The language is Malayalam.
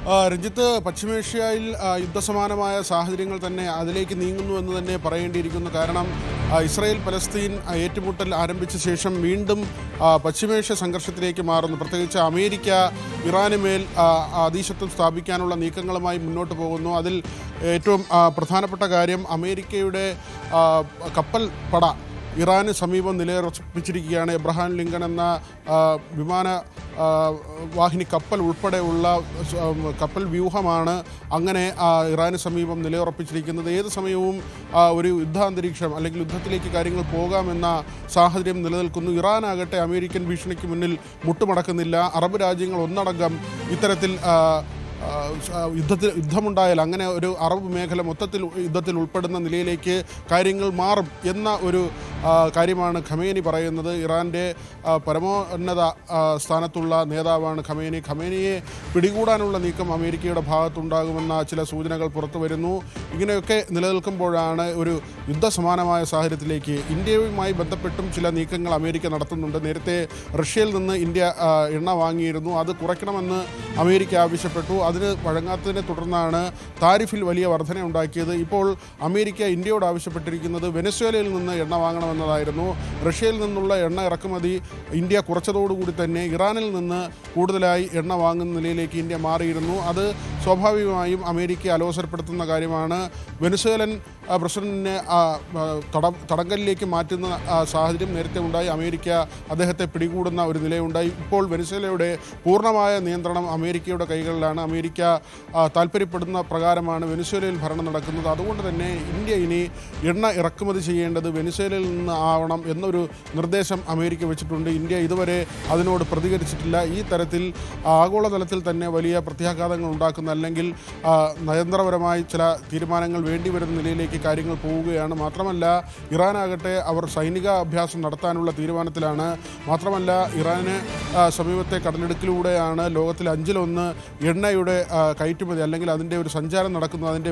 രഞ്ജിത്ത്, പശ്ചിമേഷ്യയിൽ യുദ്ധസമാനമായ സാഹചര്യങ്ങൾ തന്നെ അതിലേക്ക് നീങ്ങുന്നു എന്ന് തന്നെ പറയേണ്ടിയിരിക്കുന്നു. കാരണം ഇസ്രായേൽ പലസ്തീൻ ഏറ്റുമുട്ടൽ ആരംഭിച്ച ശേഷം വീണ്ടും പശ്ചിമേഷ്യ സംഘർഷത്തിലേക്ക് മാറുന്നു. പ്രത്യേകിച്ച് അമേരിക്ക ഇറാന് മേൽ അധീശത്വം സ്ഥാപിക്കാനുള്ള നീക്കങ്ങളുമായി മുന്നോട്ട് പോകുന്നു. അതിൽ ഏറ്റവും പ്രധാനപ്പെട്ട കാര്യം അമേരിക്കയുടെ കപ്പൽ പട ഇറാന് സമീപം നിലയുറപ്പിച്ചിരിക്കുകയാണ്. എബ്രഹാം ലിങ്കൺ എന്ന വിമാന വാഹിനി കപ്പൽ ഉൾപ്പെടെയുള്ള കപ്പൽ വ്യൂഹമാണ് അങ്ങനെ ഇറാന് സമീപം നിലയുറപ്പിച്ചിരിക്കുന്നത്. ഏത് സമയവും ഒരു യുദ്ധാന്തരീക്ഷം അല്ലെങ്കിൽ യുദ്ധത്തിലേക്ക് കാര്യങ്ങൾ പോകാമെന്ന സാഹചര്യം നിലനിൽക്കുന്നു. ഇറാനാകട്ടെ അമേരിക്കൻ ഭീഷണിക്ക് മുന്നിൽ മുട്ടുമടക്കുന്നില്ല. അറബ് രാജ്യങ്ങൾ ഒന്നടങ്കം ഇത്തരത്തിൽ യുദ്ധമുണ്ടായാൽ അങ്ങനെ ഒരു അറബ് മേഖല മൊത്തത്തിൽ യുദ്ധത്തിൽ ഉൾപ്പെടുന്ന നിലയിലേക്ക് കാര്യങ്ങൾ മാറും എന്ന ഒരു കാര്യമാണ് ഖമേനി പറയുന്നത്. ഇറാൻ്റെ പരമോന്നത സ്ഥാനത്തുള്ള നേതാവാണ് ഖമേനി. ഖമേനിയെ പിടികൂടാനുള്ള നീക്കം അമേരിക്കയുടെ ഭാഗത്തുണ്ടാകുമെന്ന ചില സൂചനകൾ പുറത്തു വരുന്നു. ഇങ്ങനെയൊക്കെ നിലനിൽക്കുമ്പോഴാണ് ഒരു യുദ്ധസമാനമായ സാഹചര്യത്തിലേക്ക് ഇന്ത്യയുമായി ബന്ധപ്പെട്ടും ചില നീക്കങ്ങൾ അമേരിക്ക നടത്തുന്നുണ്ട്. നേരത്തെ റഷ്യയിൽ നിന്ന് ഇന്ത്യ എണ്ണ വാങ്ങിയിരുന്നു. അത് കുറയ്ക്കണമെന്ന് അമേരിക്ക ആവശ്യപ്പെട്ടു. അതിന് വഴങ്ങാത്തതിനെ തുടർന്നാണ് താരിഫിൽ വലിയ വർധന ഉണ്ടാക്കിയത്. ഇപ്പോൾ അമേരിക്ക ഇന്ത്യയോട് ആവശ്യപ്പെട്ടിരിക്കുന്നത് വെനസ്വേലയിൽ നിന്ന് എണ്ണ വാങ്ങണമെന്നതായിരുന്നു. റഷ്യയിൽ നിന്നുള്ള എണ്ണ ഇറക്കുമതി ഇന്ത്യ കുറച്ചതോടുകൂടി തന്നെ ഇറാനിൽ നിന്ന് കൂടുതലായി എണ്ണ വാങ്ങുന്ന നിലയിലേക്ക് ഇന്ത്യ മാറിയിരുന്നു. അത് സ്വാഭാവികമായും അമേരിക്കയെ അലോസരപ്പെടുത്തുന്ന കാര്യമാണ്. വെനസ്വേലൻ പ്രസിഡന്റിനെ തടങ്കലിലേക്ക് മാറ്റുന്ന സാഹചര്യം നേരത്തെ ഉണ്ടായി. അമേരിക്ക അദ്ദേഹത്തെ പിടികൂടുന്ന ഒരു നിലയുണ്ടായി. ഇപ്പോൾ വെനസ്വേലയുടെ പൂർണ്ണമായ നിയന്ത്രണം അമേരിക്കയുടെ കൈകളിലാണ്. അമേരിക്ക താല്പര്യപ്പെടുന്ന പ്രകാരമാണ് വെനസ്വേലയിൽ ഭരണം നടക്കുന്നത്. അതുകൊണ്ട് തന്നെ ഇന്ത്യ ഇനി എണ്ണ ഇറക്കുമതി ചെയ്യേണ്ടത് വെനസ്വേലയിൽ നിന്ന് ആവണം എന്നൊരു നിർദ്ദേശം അമേരിക്ക വെച്ചിട്ടുണ്ട്. ഇന്ത്യ ഇതുവരെ അതിനോട് പ്രതികരിച്ചിട്ടില്ല. ഈ തരത്തിൽ ആഗോളതലത്തിൽ തന്നെ വലിയ പ്രത്യാഘാതങ്ങൾ ഉണ്ടാക്കുന്ന അല്ലെങ്കിൽ നയതന്ത്രപരമായി ചില തീരുമാനങ്ങൾ വേണ്ടിവരുന്ന നിലയിലേക്ക് കാര്യങ്ങൾ പോവുകയാണ്. മാത്രമല്ല ഇറാനാകട്ടെ അവർ സൈനിക അഭ്യാസം നടത്താനുള്ള തീരുമാനത്തിലാണ്. മാത്രമല്ല ഇറാന് സമീപത്തെ കടലിടുക്കിലൂടെയാണ് ലോകത്തിൽ 1/5 എണ്ണയുടെ കയറ്റുമതി അല്ലെങ്കിൽ അതിൻ്റെ ഒരു സഞ്ചാരം നടക്കുന്നത്. അതിൻ്റെ